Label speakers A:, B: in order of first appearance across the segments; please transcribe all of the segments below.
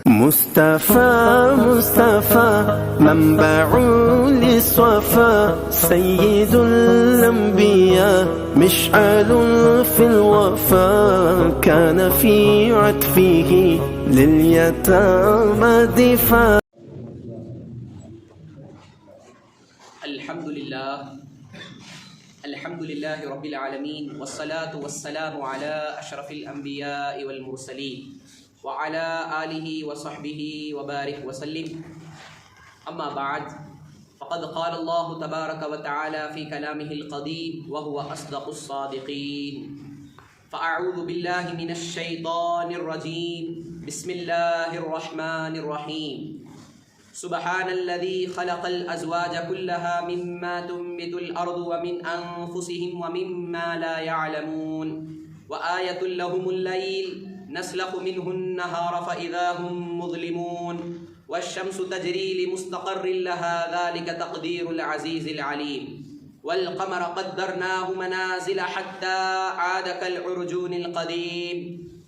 A: مصطفى مصطفى منبع للصفا سيد الأنبياء مشعل في الوفا كان في عطفه لليتامى دفاع.
B: الحمد لله رب العالمين والصلاة والسلام على أشرف الأنبياء والمرسلين وعلى آله وصحبه وبارك وسلم. أما بعد فقد قال الله تبارك وتعالى في كلامه القديم وهو أصدق الصادقين. فأعوذ بالله من الشيطان الرجيم. بسم الله الرحمن الرحيم. سبحان الذي خلق الأزواج كلها مما تنبت الأرض ومن أنفسهم ومما لا يعلمون وآية لهم الليل نسلخ منه النهار فإذا هم مظلمون والشمس تجري لمستقر لها ذلك تقدير العزيز العليم والقمر قدرناه منازل حتى عاد كالعرجون القديم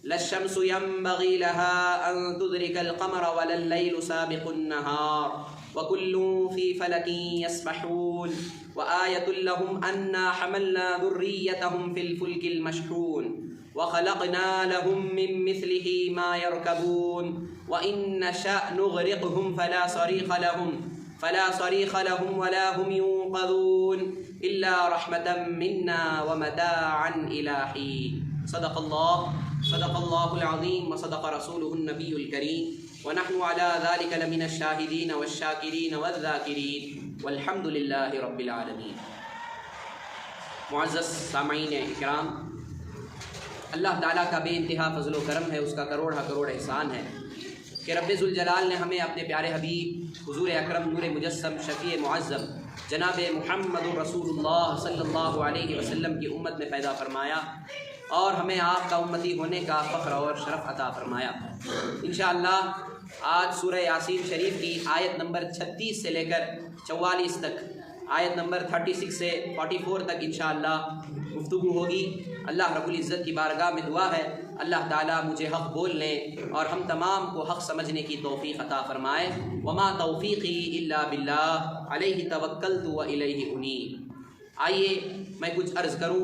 B: لا الشمس ينبغي لها أن تدرك القمر ولا الليل سابق النهار وكل في فلك يسبحون وآية لهم أنا حملنا ذريتهم في الفلك المشحون وخلقنا لهم من مثله ما يركبون وإن نشأ نغرقهم فلا صريخ لهم ولا هم ينقذون إلا رحمة منا ومتاعا إلى حين. صدق الله العظيم وصدق رسوله النبي الكريم ونحن على ذلك لمن الشاهدين والشاكرين والذاكرين والحمد لله رب العالمين. معزز سامعین اکرام، اللہ تعالیٰ کا بے انتہا فضل و کرم ہے، اس کا کروڑ احسان ہے کہ رب ذوالجلال نے ہمیں اپنے پیارے حبیب حضور اکرم نور مجسم شفیع معظم جناب محمد رسول اللہ صلی اللہ علیہ وسلم کی امت میں پیدا فرمایا اور ہمیں آپ کا امتی ہونے کا فخر اور شرف عطا فرمایا. انشاءاللہ آج سورہ یاسین شریف کی آیت نمبر 36 سے لے کر 44 تک، آیت نمبر 36 سے 44 تک انشاءاللہ گفتگو ہوگی. اللہ رب العزت کی بارگاہ میں دعا ہے اللہ تعالیٰ مجھے حق بولنے اور ہم تمام کو حق سمجھنے کی توفیق عطا فرمائے. وما توفیقی الا باللہ علیہ توکلت و الیہ انیب. آئیے میں کچھ عرض کروں.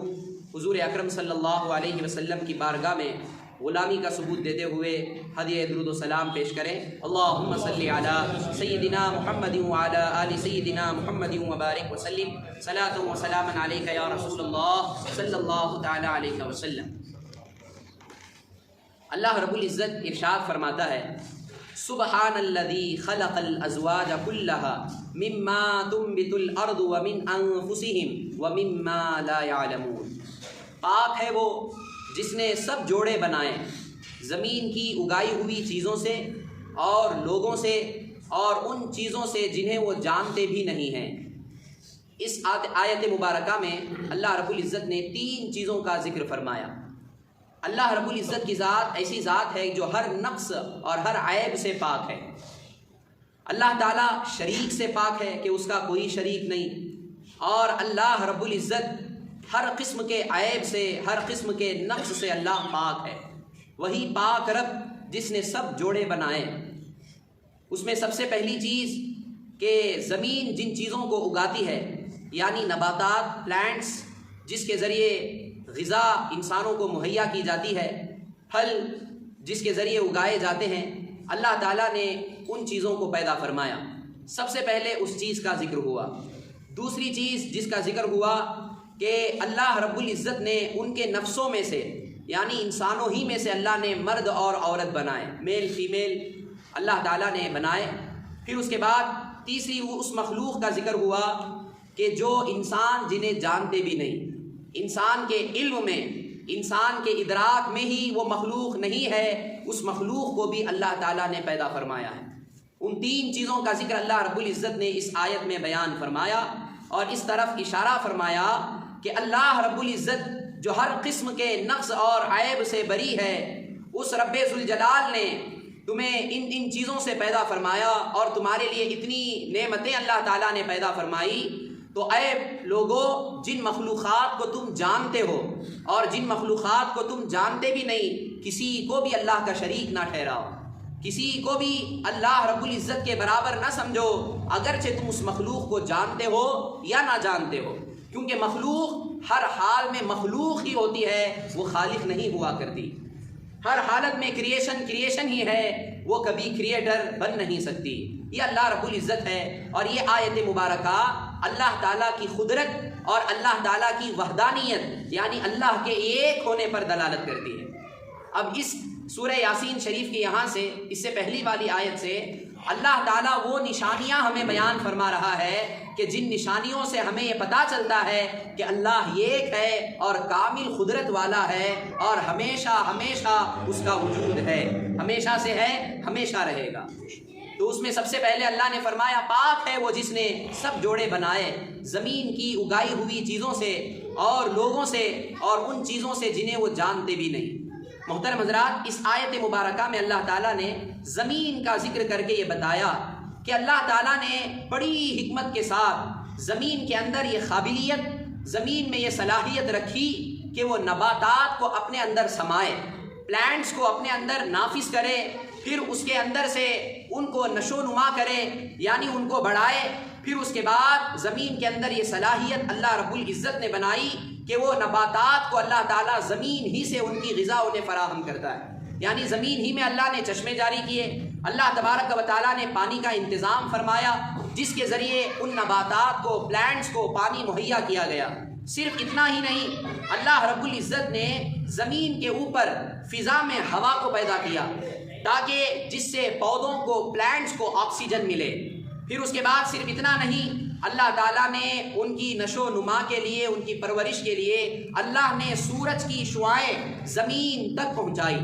B: حضور اکرم صلی اللہ علیہ وسلم کی بارگاہ میں غلامی کا ثبوت دیتے ہوئے ہدیہ درود و سلام پیش کریں. اللہم صلی علی سیدنا محمد وعلی آل سیدنا محمد وبارک وسلم. صلاۃ و سلام علیک یا رسول اللہ صلی اللہ تعالی علیہ وسلم. اللہ رب العزت ارشاد فرماتا ہے سبحان الذی خلق الازواج كلها مما تنبت الارض ومن انفسهم ومما لا يعلمون. پاک ہے وہ جس نے سب جوڑے بنائے زمین کی اگائی ہوئی چیزوں سے اور لوگوں سے اور ان چیزوں سے جنہیں وہ جانتے بھی نہیں ہیں. اس آیت مبارکہ میں اللہ رب العزت نے 3 چیزوں کا ذکر فرمایا. اللہ رب العزت کی ذات ایسی ذات ہے جو ہر نقص اور ہر عیب سے پاک ہے. اللہ تعالیٰ شریک سے پاک ہے کہ اس کا کوئی شریک نہیں، اور اللہ رب العزت ہر قسم کے عیب سے، ہر قسم کے نقص سے اللہ پاک ہے. وہی پاک رب جس نے سب جوڑے بنائے. اس میں سب سے پہلی چیز کہ زمین جن چیزوں کو اگاتی ہے یعنی نباتات، پلانٹس، جس کے ذریعے غذا انسانوں کو مہیا کی جاتی ہے، پھل جس کے ذریعے اگائے جاتے ہیں، اللہ تعالیٰ نے ان چیزوں کو پیدا فرمایا. سب سے پہلے اس چیز کا ذکر ہوا. دوسری چیز جس کا ذکر ہوا کہ اللہ رب العزت نے ان کے نفسوں میں سے یعنی انسانوں ہی میں سے اللہ نے مرد اور عورت بنائے، میل فیمیل اللہ تعالیٰ نے بنائے. پھر اس کے بعد تیسری وہ اس مخلوق کا ذکر ہوا کہ جو انسان جنہیں جانتے بھی نہیں، انسان کے علم میں، انسان کے ادراک میں ہی وہ مخلوق نہیں ہے، اس مخلوق کو بھی اللہ تعالیٰ نے پیدا فرمایا ہے. ان 3 چیزوں کا ذکر اللہ رب العزت نے اس آیت میں بیان فرمایا اور اس طرف اشارہ فرمایا کہ اللہ رب العزت جو ہر قسم کے نقص اور عیب سے بری ہے، اس رب ذوالجلال نے تمہیں ان چیزوں سے پیدا فرمایا اور تمہارے لیے اتنی نعمتیں اللہ تعالیٰ نے پیدا فرمائی. تو اے لوگوں، جن مخلوقات کو تم جانتے ہو اور جن مخلوقات کو تم جانتے بھی نہیں، کسی کو بھی اللہ کا شریک نہ ٹھہراؤ. کسی کو بھی اللہ رب العزت کے برابر نہ سمجھو، اگرچہ تم اس مخلوق کو جانتے ہو یا نہ جانتے ہو، کیونکہ مخلوق ہر حال میں مخلوق ہی ہوتی ہے، وہ خالق نہیں ہوا کرتی۔ ہر حالت میں کریشن ہی ہے، وہ کبھی کریٹر بن نہیں سکتی۔ یہ اللہ رب العزت ہے، اور یہ آیت مبارکہ اللہ تعالیٰ کی قدرت اور اللہ تعالیٰ کی وحدانیت یعنی اللہ کے ایک ہونے پر دلالت کرتی ہے۔ اب اس سورہ یاسین شریف کے یہاں سے، اس سے پہلی والی آیت سے اللہ تعالیٰ وہ نشانیاں ہمیں بیان فرما رہا ہے کہ جن نشانیوں سے ہمیں یہ پتہ چلتا ہے کہ اللہ ایک ہے اور کامل قدرت والا ہے اور ہمیشہ اس کا وجود ہے، ہمیشہ سے ہے، ہمیشہ رہے گا۔ تو اس میں سب سے پہلے اللہ نے فرمایا پاک ہے وہ جس نے سب جوڑے بنائے، زمین کی اگائی ہوئی چیزوں سے اور لوگوں سے اور ان چیزوں سے جنہیں وہ جانتے بھی نہیں۔ محترم حضرات، اس آیت مبارکہ میں اللہ تعالیٰ نے زمین کا ذکر کر کے یہ بتایا کہ اللہ تعالیٰ نے بڑی حکمت کے ساتھ زمین کے اندر یہ قابلیت، زمین میں یہ صلاحیت رکھی کہ وہ نباتات کو اپنے اندر سمائے، پلانٹس کو اپنے اندر نافذ کرے، پھر اس کے اندر سے ان کو نشو نما کرے یعنی ان کو بڑھائے۔ پھر اس کے بعد زمین کے اندر یہ صلاحیت اللہ رب العزت نے بنائی کہ وہ نباتات کو اللہ تعالیٰ زمین ہی سے ان کی غذا انہیں فراہم کرتا ہے، یعنی زمین ہی میں اللہ نے چشمے جاری کیے، اللہ تبارک و تعالیٰ نے پانی کا انتظام فرمایا جس کے ذریعے ان نباتات کو، پلانٹس کو پانی مہیا کیا گیا۔ صرف اتنا ہی نہیں، اللہ رب العزت نے زمین کے اوپر فضا میں ہوا کو پیدا کیا تاکہ جس سے پودوں کو، پلانٹس کو آکسیجن ملے۔ پھر اس کے بعد صرف اتنا نہیں، اللہ تعالیٰ نے ان کی نشو و نما کے لیے، ان کی پرورش کے لیے اللہ نے سورج کی شعاعیں زمین تک پہنچائی۔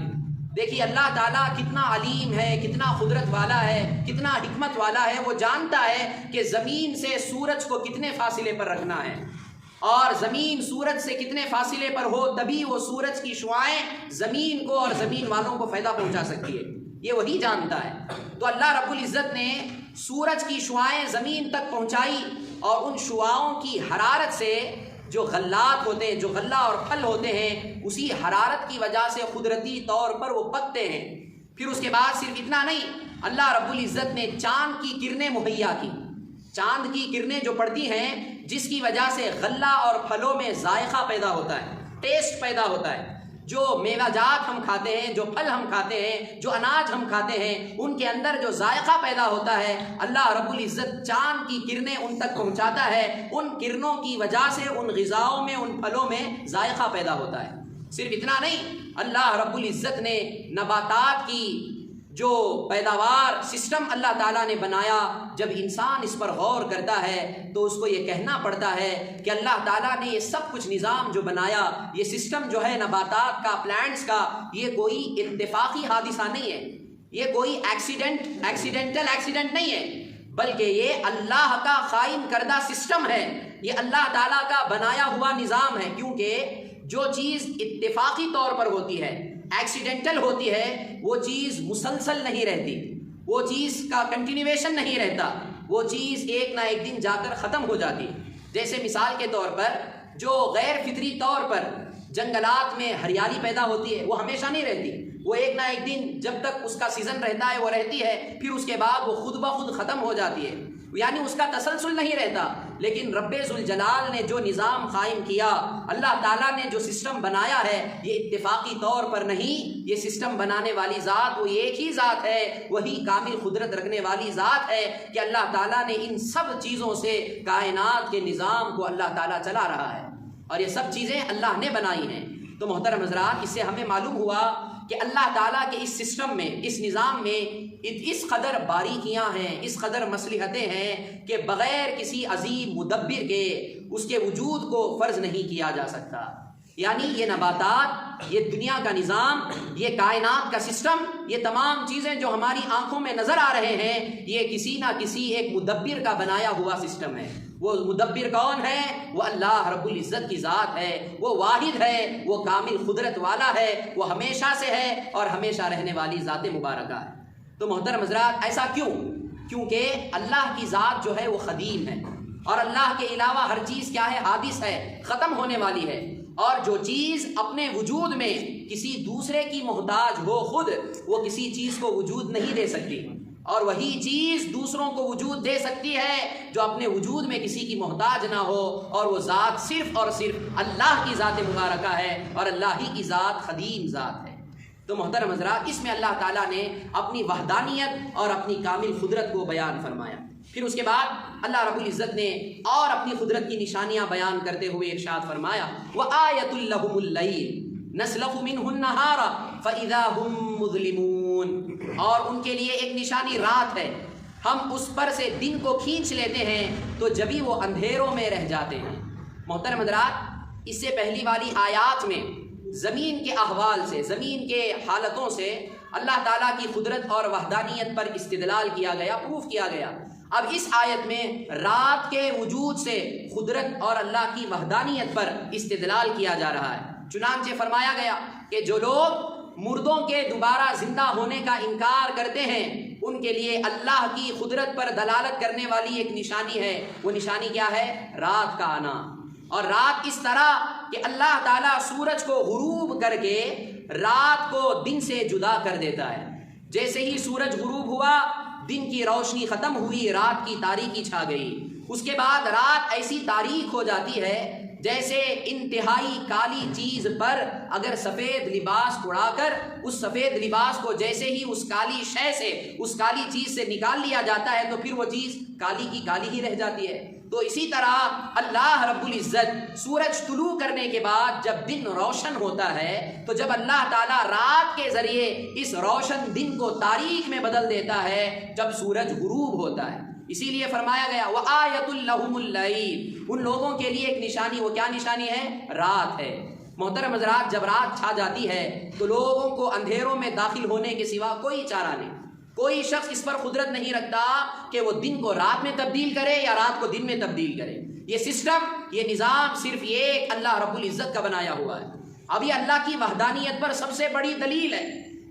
B: دیکھیے اللہ تعالیٰ کتنا علیم ہے، کتنا قدرت والا ہے، کتنا حکمت والا ہے، وہ جانتا ہے کہ زمین سے سورج کو کتنے فاصلے پر رکھنا ہے، اور زمین سورج سے کتنے فاصلے پر ہو تبھی وہ سورج کی شعاعیں زمین کو اور زمین والوں کو فائدہ پہنچا سکتی ہے، یہ وہی جانتا ہے۔ تو اللہ رب العزت نے سورج کی شعاعیں زمین تک پہنچائی، اور ان شعاؤں کی حرارت سے جو غلات ہوتے ہیں، جو غلہ اور پھل ہوتے ہیں، اسی حرارت کی وجہ سے قدرتی طور پر وہ پکتے ہیں۔ پھر اس کے بعد صرف اتنا نہیں، اللہ رب العزت نے چاند کی کرنیں مہیا کی، چاند کی کرنیں جو پڑتی ہیں جس کی وجہ سے غلہ اور پھلوں میں ذائقہ پیدا ہوتا ہے، ٹیسٹ پیدا ہوتا ہے۔ جو میوہ جات ہم کھاتے ہیں، جو پھل ہم کھاتے ہیں، جو اناج ہم کھاتے ہیں، ان کے اندر جو ذائقہ پیدا ہوتا ہے، اللہ رب العزت چاند کی کرنیں ان تک پہنچاتا ہے، ان کرنوں کی وجہ سے ان غذاؤں میں، ان پھلوں میں ذائقہ پیدا ہوتا ہے۔ صرف اتنا نہیں، اللہ رب العزت نے نباتات کی جو پیداوار سسٹم اللہ تعالیٰ نے بنایا، جب انسان اس پر غور کرتا ہے تو اس کو یہ کہنا پڑتا ہے کہ اللہ تعالیٰ نے یہ سب کچھ نظام جو بنایا، یہ سسٹم جو ہے نباتات کا، پلانٹس کا، یہ کوئی اتفاقی حادثہ نہیں ہے، یہ کوئی ایکسیڈنٹل ایکسیڈنٹ نہیں ہے، بلکہ یہ اللہ کا قائم کردہ سسٹم ہے، یہ اللہ تعالیٰ کا بنایا ہوا نظام ہے۔ کیونکہ جو چیز اتفاقی طور پر ہوتی ہے، ایکسیڈنٹل ہوتی ہے، وہ چیز مسلسل نہیں رہتی، وہ چیز کا کنٹینیویشن نہیں رہتا، وہ چیز ایک نہ ایک دن جا کر ختم ہو جاتی۔ جیسے مثال کے طور پر جو غیر فطری طور پر جنگلات میں ہریالی پیدا ہوتی ہے، وہ ہمیشہ نہیں رہتی، وہ ایک نہ ایک دن جب تک اس کا سیزن رہتا ہے وہ رہتی ہے، پھر اس کے بعد وہ خود بخود ختم ہو جاتی ہے، یعنی اس کا تسلسل نہیں رہتا۔ لیکن رب ذوالجلال نے جو نظام قائم کیا، اللہ تعالیٰ نے جو سسٹم بنایا ہے، یہ اتفاقی طور پر نہیں، یہ سسٹم بنانے والی ذات وہ ایک ہی ذات ہے، وہی کامل قدرت رکھنے والی ذات ہے کہ اللہ تعالیٰ نے ان سب چیزوں سے کائنات کے نظام کو اللہ تعالیٰ چلا رہا ہے، اور یہ سب چیزیں اللہ نے بنائی ہیں۔ تو محترم حضرات، اس سے ہمیں معلوم ہوا کہ اللہ تعالیٰ کے اس سسٹم میں، اس نظام میں اس قدر باریکیاں ہیں، اس قدر مصلحتیں ہیں کہ بغیر کسی عظیم مدبر کے اس کے وجود کو فرض نہیں کیا جا سکتا۔ یعنی یہ نباتات، یہ دنیا کا نظام، یہ کائنات کا سسٹم، یہ تمام چیزیں جو ہماری آنکھوں میں نظر آ رہے ہیں، یہ کسی نہ کسی ایک مدبر کا بنایا ہوا سسٹم ہے۔ وہ مدبر کون ہے؟ وہ اللہ رب العزت کی ذات ہے، وہ واحد ہے، وہ کامل قدرت والا ہے، وہ ہمیشہ سے ہے اور ہمیشہ رہنے والی ذات مبارکہ ہے۔ تو محترم حضرات، ایسا کیوں؟ کیونکہ اللہ کی ذات جو ہے وہ قدیم ہے، اور اللہ کے علاوہ ہر چیز کیا ہے؟ حادث ہے، ختم ہونے والی ہے۔ اور جو چیز اپنے وجود میں کسی دوسرے کی محتاج ہو خود، وہ کسی چیز کو وجود نہیں دے سکتی، اور وہی چیز دوسروں کو وجود دے سکتی ہے جو اپنے وجود میں کسی کی محتاج نہ ہو، اور وہ ذات صرف اور صرف اللہ کی ذات مبارکہ ہے، اور اللہ ہی کی ذات قدیم ذات ہے۔ تو محترم حضرات، اس میں اللہ تعالیٰ نے اپنی وحدانیت اور اپنی کامل قدرت کو بیان فرمایا۔ پھر اس کے بعد اللہ رب العزت نے اور اپنی قدرت کی نشانیاں بیان کرتے ہوئے ارشاد فرمایا، وَآیَةٌ لَهُمُ اللَّیْلُ نَسْلَخُ مِنْهُ النَّهَارَ فَإِذَا هُمْ مُظْلِمُونَ، اور ان کے لیے ایک نشانی رات ہے، ہم اس پر سے دن کو کھینچ لیتے ہیں تو جبھی وہ اندھیروں میں رہ جاتے ہیں۔ محترم حضرات، اس سے پہلی والی آیات میں زمین کے احوال سے، زمین کے حالتوں سے اللہ تعالیٰ کی قدرت اور وحدانیت پر استدلال کیا گیا، پروف کیا گیا۔ اب اس آیت میں رات کے وجود سے قدرت اور اللہ کی وحدانیت پر استدلال کیا جا رہا ہے۔ چنانچہ فرمایا گیا کہ جو لوگ مردوں کے دوبارہ زندہ ہونے کا انکار کرتے ہیں، ان کے لیے اللہ کی قدرت پر دلالت کرنے والی ایک نشانی ہے۔ وہ نشانی کیا ہے؟ رات کا آنا۔ اور رات اس طرح کہ اللہ تعالیٰ سورج کو غروب کر کے رات کو دن سے جدا کر دیتا ہے۔ جیسے ہی سورج غروب ہوا، دن کی روشنی ختم ہوئی، رات کی تاریکی چھا گئی۔ اس کے بعد رات ایسی تاریک ہو جاتی ہے جیسے انتہائی کالی چیز پر اگر سفید لباس اڑا کر اس سفید لباس کو جیسے ہی اس کالی شے سے، اس کالی چیز سے نکال لیا جاتا ہے تو پھر وہ چیز کالی کی کالی ہی رہ جاتی ہے۔ تو اسی طرح اللہ رب العزت سورج طلوع کرنے کے بعد جب دن روشن ہوتا ہے، تو جب اللہ تعالیٰ رات کے ذریعے اس روشن دن کو تاریک میں بدل دیتا ہے جب سورج غروب ہوتا ہے۔ اسی لیے فرمایا گیا وَآیَةٌ لَهُمُ اللَّیْلُ، ان لوگوں کے لیے ایک نشانی، وہ کیا نشانی ہے؟ رات ہے۔ محترم حضرات، جب رات چھا جاتی ہے تو لوگوں کو اندھیروں میں داخل ہونے کے سوا کوئی چارہ نہیں۔ کوئی شخص اس پر قدرت نہیں رکھتا کہ وہ دن کو رات میں تبدیل کرے یا رات کو دن میں تبدیل کرے۔ یہ سسٹم، یہ نظام صرف ایک اللہ رب العزت کا بنایا ہوا ہے۔ اب یہ اللہ کی وحدانیت پر سب سے بڑی دلیل ہے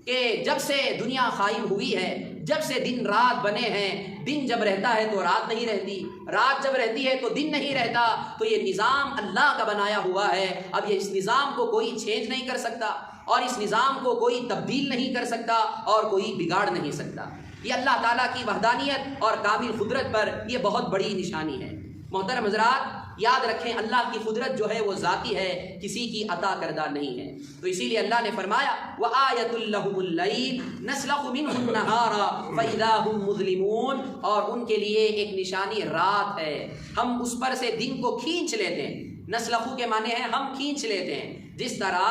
B: کہ جب سے دنیا قائم ہوئی ہے، جب سے دن رات بنے ہیں، دن جب رہتا ہے تو رات نہیں رہتی، رات جب رہتی ہے تو دن نہیں رہتا۔ تو یہ نظام اللہ کا بنایا ہوا ہے۔ اب یہ اس نظام کو کوئی چینج نہیں کر سکتا، اور اس نظام کو کوئی تبدیل نہیں کر سکتا، اور کوئی بگاڑ نہیں سکتا۔ یہ اللہ تعالیٰ کی وحدانیت اور کامل قدرت پر یہ بہت بڑی نشانی ہے۔ محترم حضرات، یاد رکھیں اللہ کی قدرت جو ہے وہ ذاتی ہے، کسی کی عطا کردہ نہیں ہے۔ تو اسی لیے اللہ نے فرمایا وَآیَةٌ لَهُمُ اللَّیْلُ نَسْلَخُ مِنْهُ النَّهَارَ فَإِذَا هُمْ مُظْلِمُونَ، اور ان کے لیے ایک نشانی رات ہے، ہم اس پر سے دن کو کھینچ لیتے ہیں۔ نسلخو کے معنی ہے ہم کھینچ لیتے ہیں۔ جس طرح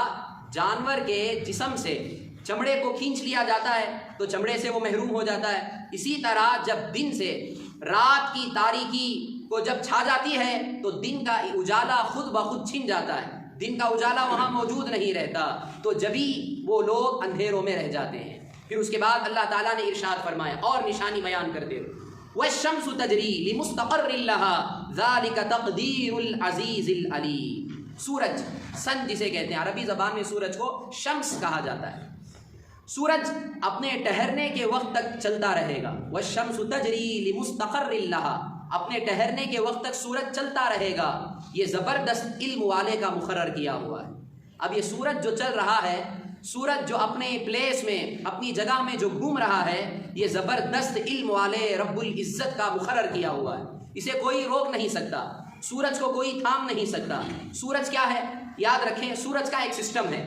B: جانور کے جسم سے چمڑے کو کھینچ لیا جاتا ہے تو چمڑے سے وہ محروم ہو جاتا ہے، اسی طرح جب دن سے رات کی تاریکی کو جب چھا جاتی ہے تو دن کا اجالا خود بخود چھن جاتا ہے، دن کا اجالا وہاں موجود نہیں رہتا، تو جبھی وہ لوگ اندھیروں میں رہ جاتے ہیں۔ پھر اس کے بعد اللہ تعالیٰ نے ارشاد فرمایا اور نشانی بیان کرتے ہوئے وَالشَّمْسُ تَجْرِي لِمُسْتَقَرٍّ لَهَا ذَلِكَ تَقْدِيرُ الْعَزِيزِ الْعَلِيمِ۔ سورج، سن جسے کہتے ہیں، عربی زبان میں سورج کو شمس کہا جاتا ہے۔ سورج اپنے ٹھہرنے کے وقت تک چلتا رہے گا۔ وَالشَّمْسُ تَجْرِي لِمُسْتَقَرٍّ لَهَا، اپنے ٹھہرنے کے وقت تک سورج چلتا رہے گا۔ یہ زبردست علم والے کا مقرر کیا ہوا ہے۔ اب یہ سورج جو چل رہا ہے، سورج جو اپنے پلیس میں، اپنی جگہ میں جو گھوم رہا ہے، یہ زبردست علم والے رب العزت کا مقرر کیا ہوا ہے۔ اسے کوئی روک نہیں سکتا، سورج کو کوئی تھام نہیں سکتا۔ سورج کیا ہے؟ یاد رکھیں، سورج کا ایک سسٹم ہے،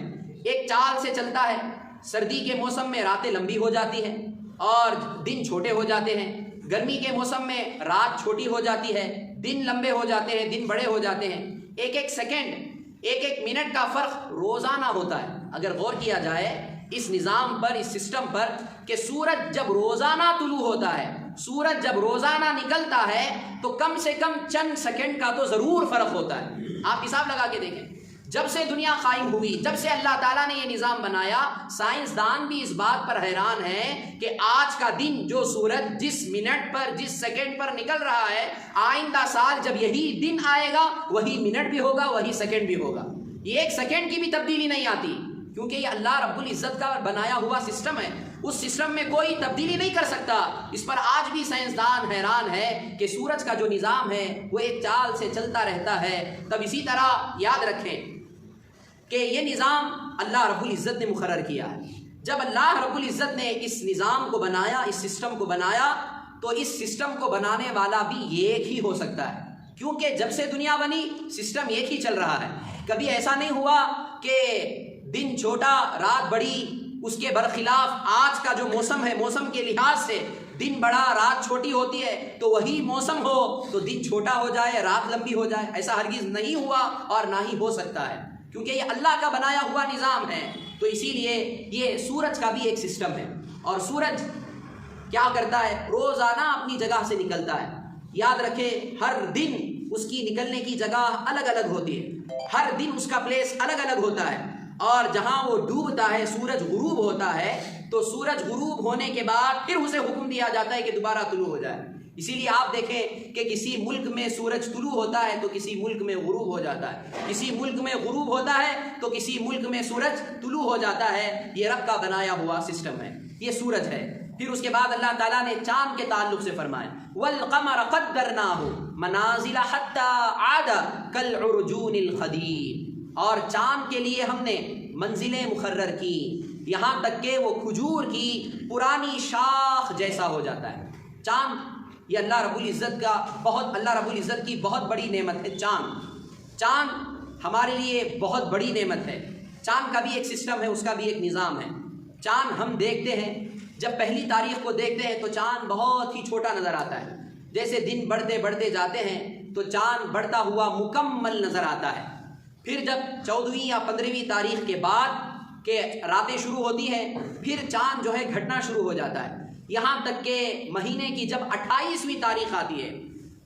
B: ایک چال سے چلتا ہے۔ سردی کے موسم میں راتیں لمبی ہو جاتی ہیں اور دن چھوٹے ہو جاتے ہیں، گرمی کے موسم میں رات چھوٹی ہو جاتی ہے، دن لمبے ہو جاتے ہیں، دن بڑے ہو جاتے ہیں۔ ایک ایک سیکنڈ، ایک ایک منٹ کا فرق روزانہ ہوتا ہے۔ اگر غور کیا جائے اس نظام پر، اس سسٹم پر، کہ سورج جب روزانہ طلوع ہوتا ہے، سورج جب روزانہ نکلتا ہے تو کم سے کم چند سیکنڈ کا تو ضرور فرق ہوتا ہے۔ آپ حساب لگا کے دیکھیں، جب سے دنیا قائم ہوئی، جب سے اللہ تعالیٰ نے یہ نظام بنایا، سائنسدان بھی اس بات پر حیران ہیں کہ آج کا دن جو سورج جس منٹ پر، جس سیکنڈ پر نکل رہا ہے، آئندہ سال جب یہی دن آئے گا وہی منٹ بھی ہوگا، وہی سیکنڈ بھی ہوگا۔ یہ ایک سیکنڈ کی بھی تبدیلی نہیں آتی، کیونکہ یہ اللہ رب العزت کا بنایا ہوا سسٹم ہے۔ اس سسٹم میں کوئی تبدیلی نہیں کر سکتا۔ اس پر آج بھی سائنسدان حیران ہے کہ سورج کا جو نظام ہے وہ ایک چال سے چلتا رہتا ہے۔ تب اسی طرح یاد رکھیں کہ یہ نظام اللہ رب العزت نے مقرر کیا ہے۔ جب اللہ رب العزت نے اس نظام کو بنایا، اس سسٹم کو بنایا، تو اس سسٹم کو بنانے والا بھی ایک ہی ہو سکتا ہے، کیونکہ جب سے دنیا بنی سسٹم ایک ہی چل رہا ہے۔ کبھی ایسا نہیں ہوا کہ دن چھوٹا رات بڑی، اس کے برخلاف آج کا جو موسم ہے، موسم کے لحاظ سے دن بڑا رات چھوٹی ہوتی ہے، تو وہی موسم ہو تو دن چھوٹا ہو جائے رات لمبی ہو جائے، ایسا ہرگز نہیں ہوا اور نہ ہی ہو سکتا ہے، کیونکہ یہ اللہ کا بنایا ہوا نظام ہے۔ تو اسی لیے یہ سورج کا بھی ایک سسٹم ہے، اور سورج کیا کرتا ہے؟ روزانہ اپنی جگہ سے نکلتا ہے۔ یاد رکھے، ہر دن اس کی نکلنے کی جگہ الگ الگ ہوتی ہے، ہر دن اس کا پلیس الگ الگ ہوتا ہے، اور جہاں وہ ڈوبتا ہے، سورج غروب ہوتا ہے، تو سورج غروب ہونے کے بعد پھر اسے حکم دیا جاتا ہے کہ دوبارہ طلوع ہو جائے۔ اسی لیے آپ دیکھیں کہ کسی ملک میں سورج طلوع ہوتا ہے تو کسی ملک میں غروب ہو جاتا ہے، کسی ملک میں غروب ہوتا ہے تو کسی ملک میں سورج طلوع ہو جاتا ہے۔ یہ رب کا بنایا ہوا سسٹم ہے، یہ سورج ہے۔ پھر اس کے بعد اللہ تعالیٰ نے چاند کے تعلق سے فرمایا وَالْقَمَرَ قَدَّرْنَاهُ مَنَازِلَ حَتَّى عَادَ كَالْعُرْجُونِ الْقَدِيمِ، اور چاند کے لیے ہم نے منزلیں مقرر کی یہاں تک کہ وہ کھجور کی پرانی شاخ جیسا ہو جاتا ہے۔ چاند یہ اللہ رب العزت کی بہت بڑی نعمت ہے۔ چاند ہمارے لیے بہت بڑی نعمت ہے۔ چاند کا بھی ایک سسٹم ہے، اس کا بھی ایک نظام ہے۔ چاند ہم دیکھتے ہیں، جب پہلی تاریخ کو دیکھتے ہیں تو چاند بہت ہی چھوٹا نظر آتا ہے، جیسے دن بڑھتے بڑھتے جاتے ہیں تو چاند بڑھتا ہوا مکمل نظر آتا ہے۔ پھر جب 14ویں یا 15ویں تاریخ کے بعد کہ راتیں شروع ہوتی ہیں، پھر چاند جو ہے گھٹنا شروع ہو جاتا ہے، یہاں تک کہ مہینے کی جب 28ویں تاریخ آتی ہے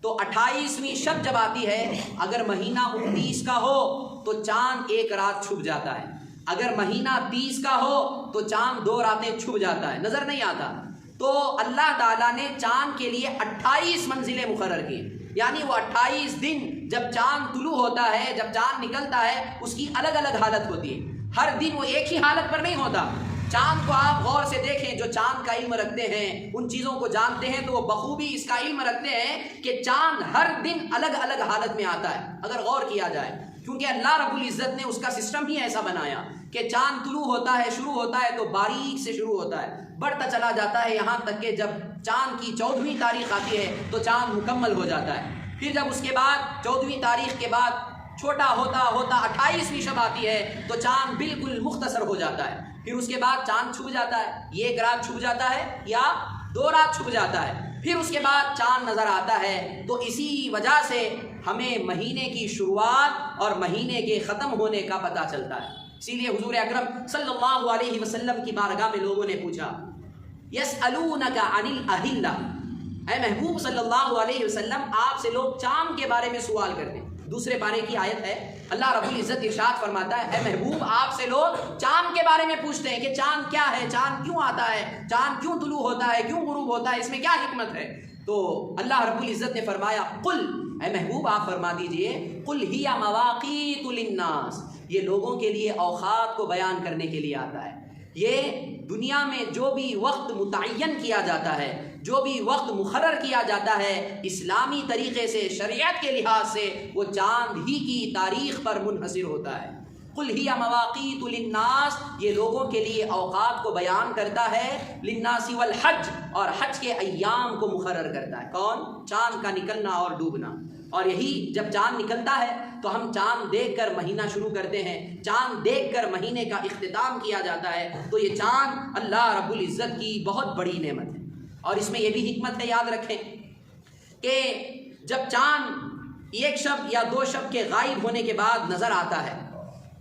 B: تو 28ویں شب جب آتی ہے، اگر مہینہ 29 کا ہو تو چاند ایک رات چھپ جاتا ہے، اگر مہینہ 30 کا ہو تو چاند 2 راتیں چھپ جاتا ہے، نظر نہیں آتا۔ تو اللہ تعالیٰ نے چاند کے لیے 28 منزلیں مقرر کی، یعنی وہ 28 دن جب چاند طلوع ہوتا ہے، جب چاند نکلتا ہے، اس کی الگ الگ حالت ہوتی ہے۔ ہر دن وہ ایک ہی حالت پر نہیں ہوتا۔ چاند کو آپ غور سے دیکھیں، جو چاند کا علم رکھتے ہیں، ان چیزوں کو جانتے ہیں، تو وہ بخوبی اس کا علم رکھتے ہیں کہ چاند ہر دن الگ الگ حالت میں آتا ہے، اگر غور کیا جائے، کیونکہ اللہ رب العزت نے اس کا سسٹم ہی ایسا بنایا کہ چاند طلوع ہوتا ہے، شروع ہوتا ہے تو باریک سے شروع ہوتا ہے، بڑھتا چلا جاتا ہے، یہاں تک کہ جب چاند کی 14ویں تاریخ آتی ہے تو چاند مکمل ہو جاتا ہے۔ پھر جب اس کے بعد 14ویں تاریخ کے بعد چھوٹا ہوتا ہوتا 28ویں شب آتی ہے تو چاند بالکل مختصر ہو جاتا ہے۔ پھر اس کے بعد چاند چھپ جاتا ہے، یہ 1 رات چھپ جاتا ہے یا 2 رات چھپ جاتا ہے، پھر اس کے بعد چاند نظر آتا ہے۔ تو اسی وجہ سے ہمیں مہینے کی شروعات اور مہینے کے ختم ہونے کا پتہ چلتا ہے۔ اسی لیے حضور اکرم صلی اللہ علیہ وسلم کی بارگاہ میں لوگوں نے پوچھا یسألونک عن الاہلہ، اے محبوب صلی اللہ علیہ وسلم، آپ سے لوگ چاند کے بارے میں سوال کرتے ہیں۔ دوسرے پارے کی آیت ہے، اللہ رب العزت ارشاد فرماتا ہے، اے محبوب آپ سے لوگ چاند کے بارے میں پوچھتے ہیں کہ چاند کیا ہے، چاند کیوں آتا ہے، چاند کیوں طلوع ہوتا ہے، کیوں غروب ہوتا ہے، اس میں کیا حکمت ہے؟ تو اللہ رب العزت نے فرمایا قل، اے محبوب آپ فرما دیجئے، قل ہی مواقیت للناس، یہ لوگوں کے لیے اوقات کو بیان کرنے کے لیے آتا ہے۔ یہ دنیا میں جو بھی وقت متعین کیا جاتا ہے، جو بھی وقت مقرر کیا جاتا ہے اسلامی طریقے سے، شریعت کے لحاظ سے، وہ چاند ہی کی تاریخ پر منحصر ہوتا ہے۔ قل ہی مواقیت للناس، یہ لوگوں کے لیے اوقات کو بیان کرتا ہے، للناس والحج، اور حج کے ایام کو مقرر کرتا ہے۔ کون؟ چاند کا نکلنا اور ڈوبنا۔ اور یہی جب چاند نکلتا ہے تو ہم چاند دیکھ کر مہینہ شروع کرتے ہیں، چاند دیکھ کر مہینے کا اختتام کیا جاتا ہے۔ تو یہ چاند اللہ رب العزت کی بہت بڑی نعمت ہے، اور اس میں یہ بھی حکمت ہے، یاد رکھیں کہ جب چاند 1 شب یا 2 شب کے غائب ہونے کے بعد نظر آتا ہے،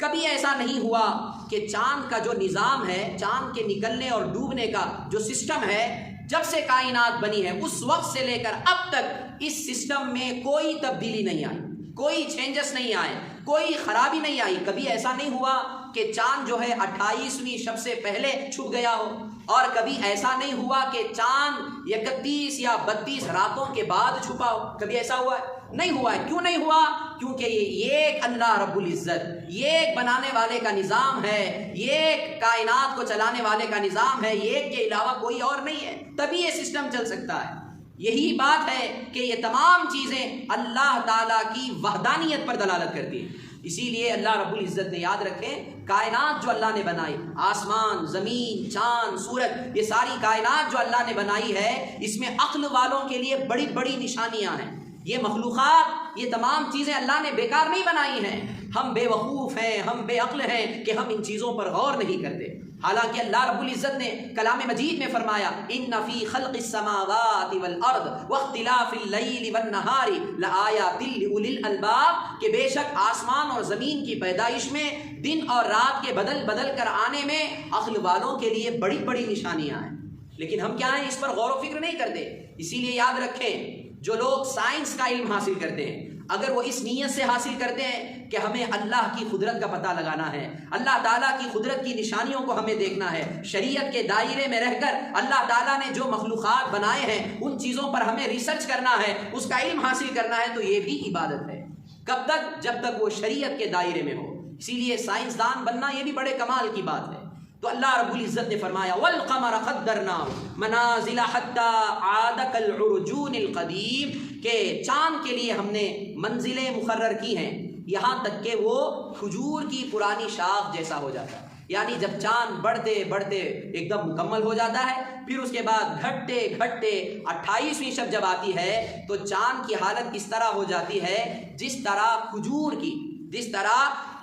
B: کبھی ایسا نہیں ہوا کہ چاند کا جو نظام ہے، چاند کے نکلنے اور ڈوبنے کا جو سسٹم ہے، جب سے کائنات بنی ہے اس وقت سے لے کر اب تک اس سسٹم میں کوئی تبدیلی نہیں آئی، کوئی چینجز نہیں آئے، کوئی خرابی نہیں آئی۔ کبھی ایسا نہیں ہوا کہ چاند جو ہے 28ویں شب سے پہلے چھپ گیا ہو، اور کبھی ایسا نہیں ہوا کہ چاند 31 یا 32 راتوں کے بعد چھپا ہو۔ کبھی ایسا ہوا ہے؟ نہیں ہوا ہے۔ کیوں نہیں ہوا؟ کیونکہ یہ ایک اللہ رب العزت، یہ ایک بنانے والے کا نظام ہے، یہ ایک کائنات کو چلانے والے کا نظام ہے، یہ ایک کے علاوہ کوئی اور نہیں ہے، تبھی یہ سسٹم چل سکتا ہے۔ یہی بات ہے کہ یہ تمام چیزیں اللہ تعالیٰ کی وحدانیت پر دلالت کرتی ہیں۔ اسی لیے اللہ رب العزت نے، یاد رکھیں، کائنات جو اللہ نے بنائی، آسمان، زمین، چاند، سورج، یہ ساری کائنات جو اللہ نے بنائی ہے، اس میں عقل والوں کے لیے بڑی بڑی نشانیاں ہیں۔ یہ مخلوقات، یہ تمام چیزیں اللہ نے بیکار نہیں بنائی ہیں۔ ہم بے وقوف ہیں، ہم بے عقل ہیں کہ ہم ان چیزوں پر غور نہیں کرتے۔ حالانکہ اللہ رب العزت نے کلام مجید میں فرمایا، ان فی خلق السماوات والارض واختلاف اللیل والنہار لآیات لأولی الالباب، کہ بے شک آسمان اور زمین کی پیدائش میں، دن اور رات کے بدل بدل کر آنے میں عقل والوں کے لیے بڑی بڑی نشانیاں ہیں۔ لیکن ہم کیا ہیں، اس پر غور و فکر نہیں کرتے۔ اسی لیے یاد رکھیں، جو لوگ سائنس کا علم حاصل کرتے ہیں، اگر وہ اس نیت سے حاصل کرتے ہیں کہ ہمیں اللہ کی قدرت کا پتہ لگانا ہے، اللہ تعالیٰ کی قدرت کی نشانیوں کو ہمیں دیکھنا ہے، شریعت کے دائرے میں رہ کر اللہ تعالیٰ نے جو مخلوقات بنائے ہیں ان چیزوں پر ہمیں ریسرچ کرنا ہے، اس کا علم حاصل کرنا ہے، تو یہ بھی عبادت ہے۔ کب تک؟ جب تک وہ شریعت کے دائرے میں ہو۔ اسی لیے سائنسدان بننا یہ بھی بڑے کمال کی بات ہے۔ تو اللہ رب العزت نے فرمایا، وَالْقَمَرَ قَدَّرْنَاهُ مَنَازِلَ حَتَّى عَادَ كَالْعُرْجُونِ الْقَدِيمِ، کہ چاند کے لیے ہم نے منزلیں مقرر کی ہیں یہاں تک کہ وہ کھجور کی پرانی شاخ جیسا ہو جاتا ہے۔ یعنی جب چاند بڑھتے بڑھتے ایک دم مکمل ہو جاتا ہے، پھر اس کے بعد گھٹتے گھٹتے 28ویں شب جب آتی ہے تو چاند کی حالت کس طرح ہو جاتی ہے، جس طرح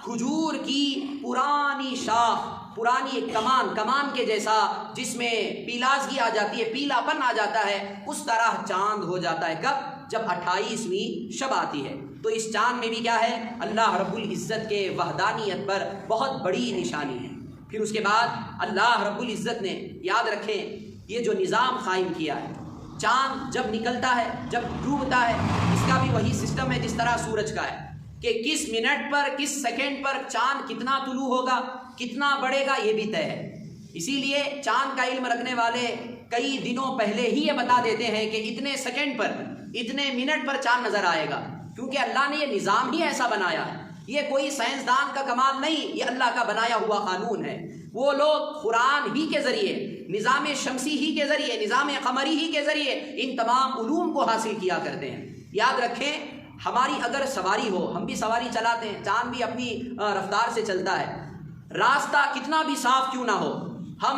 B: کھجور کی پرانی شاخ، پرانی ایک کمان کے جیسا، جس میں پیلازگی آ جاتی ہے، پیلا پن آ جاتا ہے، اس طرح چاند ہو جاتا ہے۔ کب؟ جب 28ویں شب آتی ہے۔ تو اس چاند میں بھی کیا ہے؟ اللہ رب العزت کے وحدانیت پر بہت بڑی نشانی ہے۔ پھر اس کے بعد اللہ رب العزت نے، یاد رکھیں، یہ جو نظام قائم کیا ہے، چاند جب نکلتا ہے، جب ڈوبتا ہے، اس کا بھی وہی سسٹم ہے جس طرح سورج کا ہے، کہ کس منٹ پر، کس سیکنڈ پر چاند کتنا طلوع ہوگا، کتنا بڑھے گا، یہ بھی طے ہے۔ اسی لیے چاند کا علم رکھنے والے کئی دنوں پہلے ہی یہ بتا دیتے ہیں کہ اتنے سیکنڈ پر، اتنے منٹ پر چاند نظر آئے گا، کیونکہ اللہ نے یہ نظام ہی ایسا بنایا ہے۔ یہ کوئی سائنسدان کا کمال نہیں، یہ اللہ کا بنایا ہوا قانون ہے۔ وہ لوگ قرآن ہی کے ذریعے، نظام شمسی ہی کے ذریعے، نظام قمری ہی کے ذریعے ان تمام علوم کو حاصل کیا کرتے ہیں۔ یاد رکھیں، ہماری اگر سواری ہو، ہم بھی سواری چلاتے ہیں، چاند بھی اپنی رفتار سے چلتا ہے، راستہ کتنا بھی صاف کیوں نہ ہو، ہم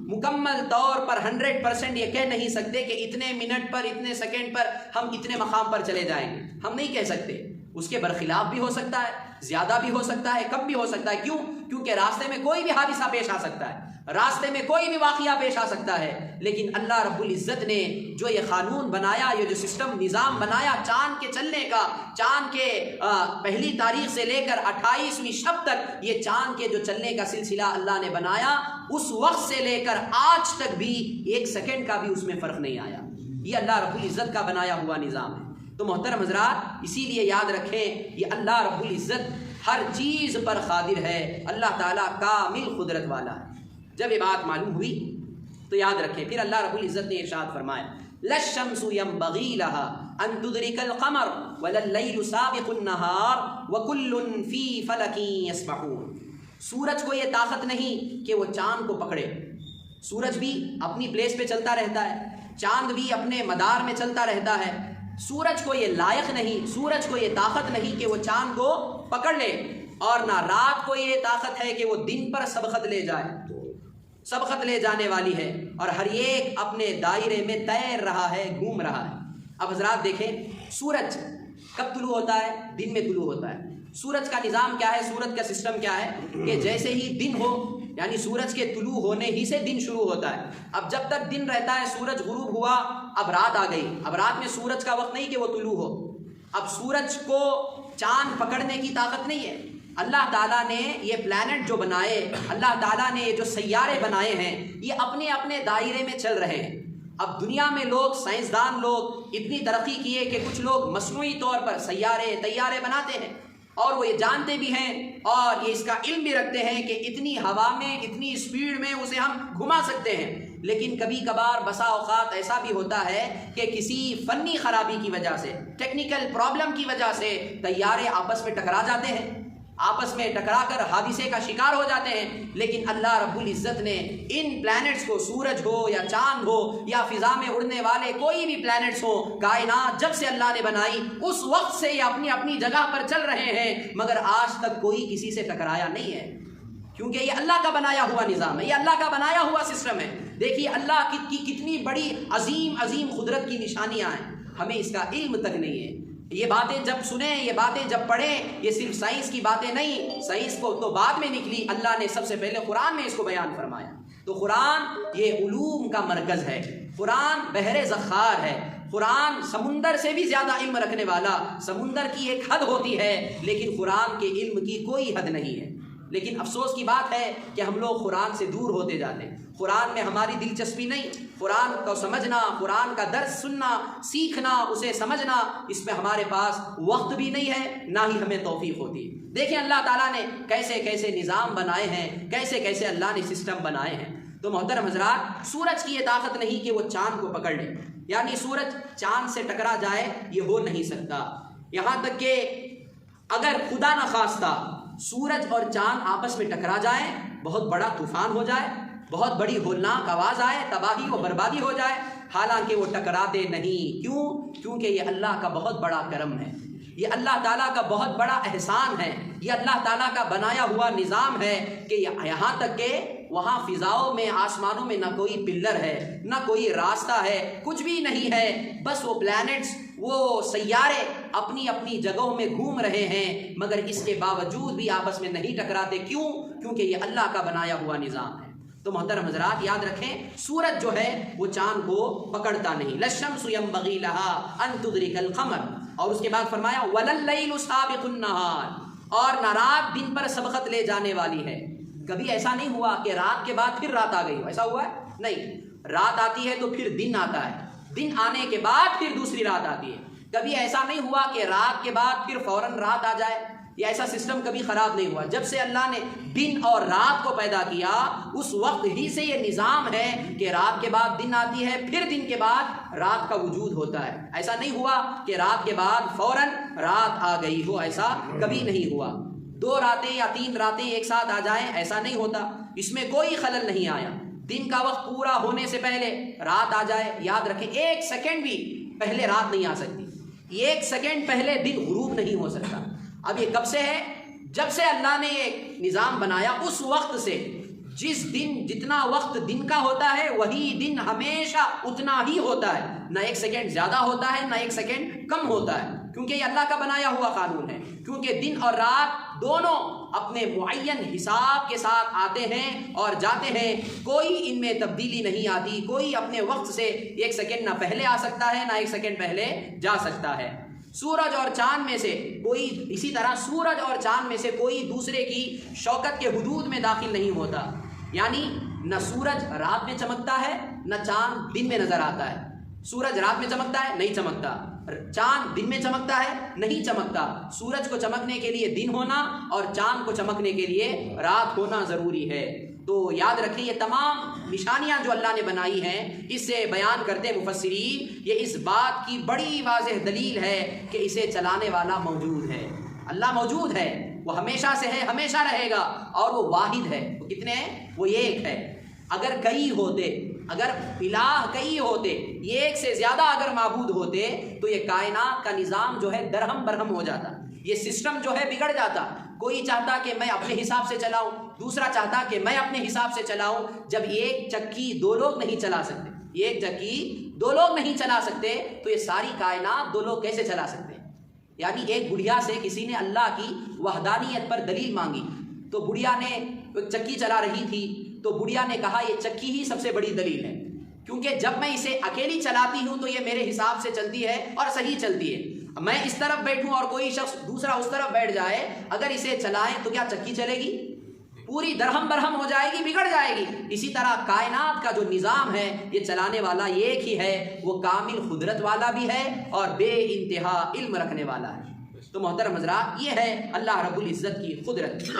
B: مکمل طور پر 100% یہ کہہ نہیں سکتے کہ اتنے منٹ پر، اتنے سیکنڈ پر ہم اتنے مقام پر چلے جائیں گے، ہم نہیں کہہ سکتے۔ اس کے برخلاف بھی ہو سکتا ہے، زیادہ بھی ہو سکتا ہے، کم بھی ہو سکتا ہے۔ کیوں؟ کیونکہ راستے میں کوئی بھی حادثہ پیش آ سکتا ہے، راستے میں کوئی بھی واقعہ پیش آ سکتا ہے۔ لیکن اللہ رب العزت نے جو یہ قانون بنایا، یہ جو سسٹم، نظام بنایا چاند کے چلنے کا، چاند کے پہلی تاریخ سے لے کر 28ویں شب تک یہ چاند کے جو چلنے کا سلسلہ اللہ نے بنایا، اس وقت سے لے کر آج تک بھی ایک سیکنڈ کا بھی اس میں فرق نہیں آیا۔ یہ اللہ رب العزت کا بنایا ہوا نظام ہے۔ تو محترم حضرات، اسی لیے یاد رکھیں، یہ اللہ رب العزت ہر چیز پر قادر ہے، اللہ تعالیٰ کامل قدرت والا ہے۔ جب یہ بات معلوم ہوئی تو یاد رکھیں، پھر اللہ رب العزت نے ارشاد فرمایا، لَلشَّمْسُ يَنبَغِي لَهَا أَن تُدْرِكَ الْقَمَرَ وَلَا اللَّيْلُ سَابِقُ النَّهَارِ وَكُلٌّ فِي فَلَكٍ يَسْبَحُونَ۔ سورج کو یہ طاقت نہیں کہ وہ چاند کو پکڑے، سورج بھی اپنی پلیس پہ چلتا رہتا ہے، چاند بھی اپنے مدار میں چلتا رہتا ہے۔ سورج کو یہ لائق نہیں، سورج کو یہ طاقت نہیں کہ وہ چاند کو پکڑ لے، اور نہ رات کو یہ طاقت ہے کہ وہ دن پر سبقت لے جائے۔ سبقت لے جانے والی ہے، اور ہر ایک اپنے دائرے میں تیر رہا ہے، گھوم رہا ہے۔ اب حضرات دیکھیں، سورج کب طلوع ہوتا ہے؟ دن میں طلوع ہوتا ہے۔ سورج کا نظام کیا ہے، سورج کا سسٹم کیا ہے کہ جیسے ہی دن ہو، یعنی سورج کے طلوع ہونے ہی سے دن شروع ہوتا ہے۔ اب جب تک دن رہتا ہے، سورج غروب ہوا، اب رات آ گئی، اب رات میں سورج کا وقت نہیں کہ وہ طلوع ہو۔ اب سورج کو چاند پکڑنے کی طاقت نہیں ہے۔ اللہ تعالیٰ نے یہ پلانٹ جو بنائے، اللہ تعالیٰ نے یہ جو سیارے بنائے ہیں، یہ اپنے اپنے دائرے میں چل رہے ہیں۔ اب دنیا میں لوگ، سائنسدان لوگ اتنی ترقی کیے کہ کچھ لوگ مصنوعی طور پر طیارے بناتے ہیں، اور وہ یہ جانتے بھی ہیں اور یہ اس کا علم بھی رکھتے ہیں کہ اتنی ہوا میں، اتنی اسپیڈ میں اسے ہم گھما سکتے ہیں۔ لیکن کبھی کبھار بسا اوقات ایسا بھی ہوتا ہے کہ کسی فنی خرابی کی وجہ سے، ٹیکنیکل پرابلم کی وجہ سے طیارے آپس میں ٹکرا جاتے ہیں۔ آپس میں ٹکرا کر حادثے کا شکار ہو جاتے ہیں، لیکن اللہ رب العزت نے ان پلانٹس کو، سورج ہو یا چاند ہو یا فضا میں اڑنے والے کوئی بھی پلانٹس ہو، کائنات جب سے اللہ نے بنائی اس وقت سے یہ اپنی اپنی جگہ پر چل رہے ہیں، مگر آج تک کوئی کسی سے ٹکرایا نہیں ہے، کیونکہ یہ اللہ کا بنایا ہوا نظام ہے، یہ اللہ کا بنایا ہوا سسٹم ہے۔ دیکھیے اللہ کی کتنی بڑی عظیم عظیم قدرت کی نشانیاں ہیں، ہمیں اس کا علم تک نہیں ہے۔ یہ باتیں جب سنیں، یہ باتیں جب پڑھیں، یہ صرف سائنس کی باتیں نہیں، سائنس کو تو بعد میں نکلی، اللہ نے سب سے پہلے قرآن میں اس کو بیان فرمایا۔ تو قرآن یہ علوم کا مرکز ہے، قرآن بحر ذخار ہے، قرآن سمندر سے بھی زیادہ علم رکھنے والا۔ سمندر کی ایک حد ہوتی ہے، لیکن قرآن کے علم کی کوئی حد نہیں ہے۔ لیکن افسوس کی بات ہے کہ ہم لوگ قرآن سے دور ہوتے جاتے ہیں، قرآن میں ہماری دلچسپی نہیں، قرآن کو سمجھنا، قرآن کا درس سننا، سیکھنا، اسے سمجھنا، اس میں ہمارے پاس وقت بھی نہیں ہے، نہ ہی ہمیں توفیق ہوتی ہے۔ دیکھیں اللہ تعالیٰ نے کیسے کیسے نظام بنائے ہیں، کیسے کیسے اللہ نے سسٹم بنائے ہیں۔ تو محترم حضرات، سورج کی یہ طاقت نہیں کہ وہ چاند کو پکڑ لے، یعنی سورج چاند سے ٹکرا جائے، یہ ہو نہیں سکتا۔ یہاں تک کہ اگر خدا نخواستہ سورج اور چاند آپس میں ٹکرا جائیں، بہت بڑا طوفان ہو جائے، بہت بڑی ہولناک آواز آئے، تباہی و بربادی ہو جائے، حالانکہ وہ ٹکراتے نہیں۔ کیوں؟ کیونکہ یہ اللہ کا بہت بڑا کرم ہے، یہ اللہ تعالیٰ کا بہت بڑا احسان ہے، یہ اللہ تعالیٰ کا بنایا ہوا نظام ہے کہ یہاں تک کہ وہاں فضاؤں میں، آسمانوں میں نہ کوئی پلر ہے، نہ کوئی راستہ ہے، کچھ بھی نہیں ہے، بس وہ پلانٹس، وہ سیارے اپنی اپنی جگہوں میں گھوم رہے ہیں، مگر اس کے باوجود بھی آپس میں نہیں ٹکراتے۔ کیوں؟ کیونکہ یہ اللہ کا بنایا ہوا نظام ہے۔ تو محترم حضرات یاد رکھیں، سورج جو ہے وہ چاند کو پکڑتا نہیں۔ لَلشَّمْسُ يَنبَغِي لَهَا أَن تُدْرِكَ الْقَمَرَ، اور اس کے بعد فرمایا وَلَللَّيْلُ سَابِقُ النَّهَارِ، اور نہ رات دن پر سبقت لے جانے والی ہے۔ کبھی ایسا نہیں ہوا کہ رات کے بعد پھر رات آ گئی ہو، ایسا ہوا ہے؟ نہیں، رات آتی ہے تو پھر دن آتا ہے، دن آنے کے بعد پھر دوسری رات آتی ہے۔ کبھی ایسا نہیں ہوا کہ رات کے بعد پھر فوراً رات آ جائے، یا ایسا سسٹم کبھی خراب نہیں ہوا۔ جب سے اللہ نے دن اور رات کو پیدا کیا، اس وقت ہی سے یہ نظام ہے کہ رات کے بعد دن آتی ہے، پھر دن کے بعد رات کا وجود ہوتا ہے۔ ایسا نہیں ہوا کہ رات کے بعد فوراً رات آ گئی ہو، ایسا کبھی نہیں ہوا۔ 2 راتیں یا 3 راتیں ایک ساتھ آ جائیں، ایسا نہیں ہوتا، اس میں کوئی خلل نہیں آیا۔ دن کا وقت پورا ہونے سے پہلے رات آ جائے، یاد رکھیں 1 سیکنڈ بھی پہلے رات نہیں آ سکتی، 1 سیکنڈ پہلے دن غروب نہیں ہو سکتا۔ اب یہ کب سے ہے؟ جب سے اللہ نے یہ نظام بنایا، اس وقت سے جس دن جتنا وقت دن کا ہوتا ہے وہی دن ہمیشہ اتنا ہی ہوتا ہے، نہ 1 سیکنڈ زیادہ ہوتا ہے، نہ 1 سیکنڈ کم ہوتا ہے، کیونکہ یہ اللہ کا بنایا ہوا قانون ہے۔ کیونکہ دن اور رات دونوں اپنے معین حساب کے ساتھ آتے ہیں اور جاتے ہیں، کوئی ان میں تبدیلی نہیں آتی، کوئی اپنے وقت سے 1 سیکنڈ نہ پہلے آ سکتا ہے، نہ 1 سیکنڈ پہلے جا سکتا ہے۔ سورج اور چاند میں سے کوئی، اسی طرح سورج اور چاند میں سے کوئی دوسرے کی شوکت کے حدود میں داخل نہیں ہوتا، یعنی نہ سورج رات میں چمکتا ہے، نہ چاند دن میں نظر آتا ہے۔ سورج رات میں چمکتا ہے؟ نہیں چمکتا۔ چاند دن میں چمکتا ہے؟ نہیں چمکتا۔ سورج کو چمکنے کے لیے دن ہونا اور چاند کو چمکنے کے لیے رات ہونا ضروری ہے۔ تو یاد رکھیں، یہ تمام نشانیاں جو اللہ نے بنائی ہیں، اس سے بیان کرتے مفسرین، یہ اس بات کی بڑی واضح دلیل ہے کہ اسے چلانے والا موجود ہے۔ اللہ موجود ہے، وہ ہمیشہ سے ہے، ہمیشہ رہے گا، اور وہ واحد ہے۔ وہ کتنے ہیں؟ وہ ایک ہے۔ اگر کئی ہوتے، اگر الہ کئی ہوتے، ایک سے زیادہ اگر معبود ہوتے، تو یہ کائنات کا نظام جو ہے درہم برہم ہو جاتا، یہ سسٹم جو ہے بگڑ جاتا۔ کوئی چاہتا کہ میں اپنے حساب سے چلاؤں، دوسرا چاہتا کہ میں اپنے حساب سے چلاؤں۔ جب ایک چکی 2 لوگ نہیں چلا سکتے، ایک چکی 2 لوگ نہیں چلا سکتے، تو یہ ساری کائنات 2 لوگ کیسے چلا سکتے ہیں؟ یعنی ایک بڑھیا سے کسی نے اللہ کی وحدانیت پر دلیل مانگی، تو بڑھیا نے ایک چکی چلا رہی تھی، تو بڑھیا نے کہا یہ چکی ہی سب سے بڑی دلیل ہے، کیونکہ جب میں اسے اکیلی چلاتی ہوں تو یہ میرے حساب سے چلتی ہے اور صحیح چلتی ہے۔ میں اس طرف بیٹھوں اور کوئی شخص دوسرا اس طرف بیٹھ جائے، اگر اسے چلائیں تو کیا چکی چلے گی؟ پوری درہم برہم ہو جائے گی، بگڑ جائے گی۔ اسی طرح کائنات کا جو نظام ہے، یہ چلانے والا ایک ہی ہے، وہ کامل قدرت والا بھی ہے اور بے انتہا علم رکھنے والا ہے۔ تو محترم حضرات، یہ ہے اللہ رب العزت کی قدرت۔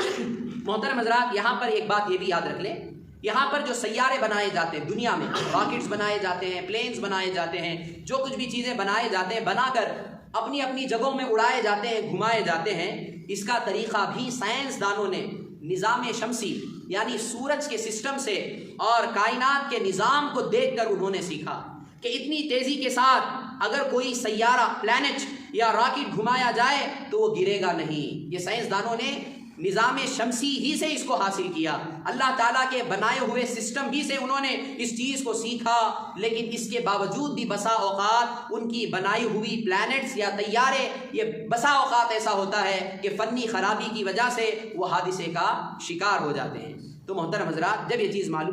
B: محترم حضرات، یہاں پر ایک بات یہ بھی یاد رکھ لیں یہاں پر جو سیارے بنائے جاتے ہیں دنیا میں، راکٹس بنائے جاتے ہیں، پلینز بنائے جاتے ہیں، جو کچھ بھی چیزیں بنائے جاتے ہیں، بنا کر اپنی اپنی جگہوں میں اڑائے جاتے ہیں، گھمائے جاتے ہیں، اس کا طریقہ بھی سائنسدانوں نے نظام شمسی یعنی سورج کے سسٹم سے اور کائنات کے نظام کو دیکھ کر انہوں نے سیکھا کہ اتنی تیزی کے ساتھ اگر کوئی سیارہ، پلانٹ یا راکٹ گھمایا جائے تو وہ گرے گا نہیں۔ یہ سائنسدانوں نے نظام شمسی ہی سے اس کو حاصل کیا، اللہ تعالیٰ کے بنائے ہوئے سسٹم ہی سے انہوں نے اس چیز کو سیکھا، لیکن اس کے باوجود بھی بسا اوقات ان کی بنائی ہوئی پلانٹس یا طیارے، یہ بسا اوقات ایسا ہوتا ہے کہ فنی خرابی کی وجہ سے وہ حادثے کا شکار ہو جاتے ہیں۔ تو محترم حضرات، جب یہ چیز معلوم